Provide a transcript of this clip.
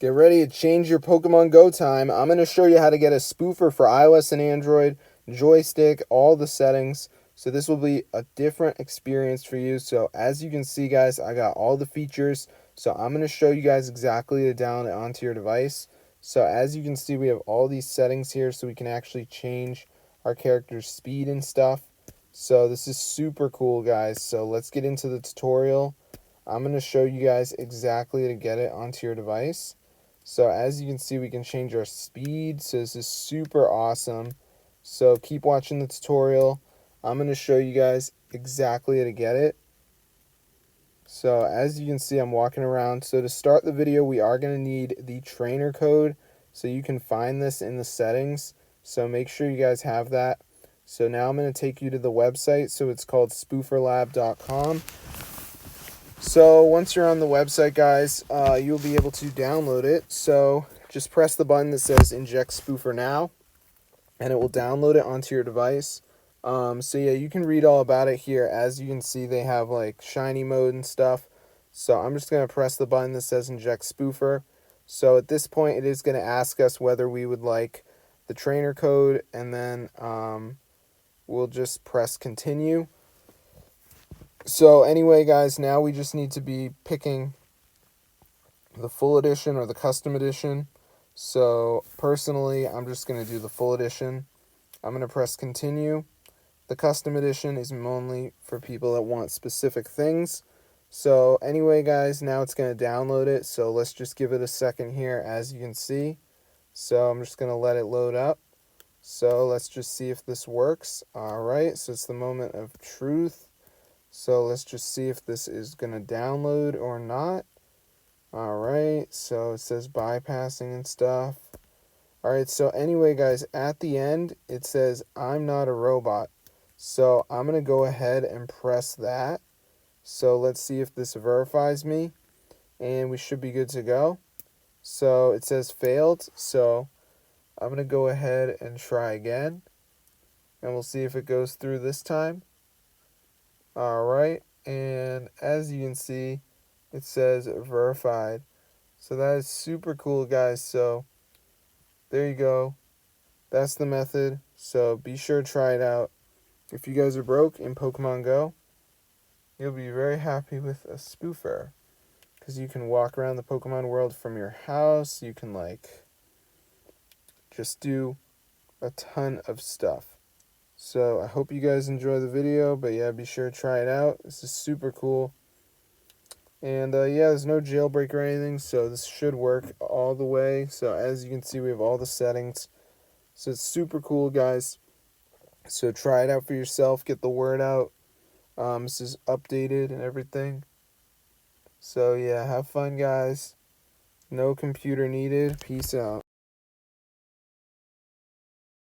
Get ready to change your Pokemon Go time. I'm going to show you how to get a spoofer for iOS and Android, joystick, all the settings. So this will be a different experience for you. So as you can see, guys, I got all the features. So I'm going to show you guys exactly to download it onto your device. So as you can see, we have all these settings here so we can actually change our character's speed and stuff. So this is super cool, guys. So let's get into the tutorial. I'm going to show you guys exactly to get it onto your device. So as you can see, we can change our speed. So this is super awesome. So keep watching the tutorial. I'm going to show you guys exactly how to get it. So as you can see, I'm walking around. So to start the video, we are going to need the trainer code. So you can find this in the settings. So make sure you guys have that. So now I'm going to take you to the website. So it's called spooferlab.com. So once you're on the website, guys, you'll be able to download it. So just press the button that says inject spoofer now, and it will download it onto your device. So yeah, you can read all about it here. As you can see, they have like shiny mode and stuff. So I'm just going to press the button that says inject spoofer. So at this point, it is going to ask us whether we would like the trainer code, and then we'll just press continue. So anyway, guys, now we just need to be picking the full edition or the custom edition. So personally, I'm just going to do the full edition. I'm going to press continue. The custom edition is only for people that want specific things. So anyway, guys, now it's going to download it. So let's just give it a second here, as you can see. So I'm just going to let it load up. So let's just see if this works. All right, so it's the moment of truth. So let's just see if this is going to download or not. Alright, so it says bypassing and stuff. Alright, so anyway, guys, at the end, it says, I'm not a robot. So I'm going to go ahead and press that. So let's see if this verifies me. And we should be good to go. So it says failed. So I'm going to go ahead and try again. And we'll see if it goes through this time. Alright, and as you can see, it says verified. So that is super cool, guys. So there you go. That's the method. So be sure to try it out. If you guys are broke in Pokemon Go, you'll be very happy with a spoofer, because you can walk around the Pokemon world from your house. You can like just do a ton of stuff. So I hope you guys enjoy the video, but yeah, be sure to try it out. This is super cool. And yeah, there's no jailbreak or anything, so this should work all the way. So as you can see, we have all the settings. So it's super cool, guys. So try it out for yourself, get the word out. This is updated and everything. So yeah, have fun, guys. No computer needed. Peace out.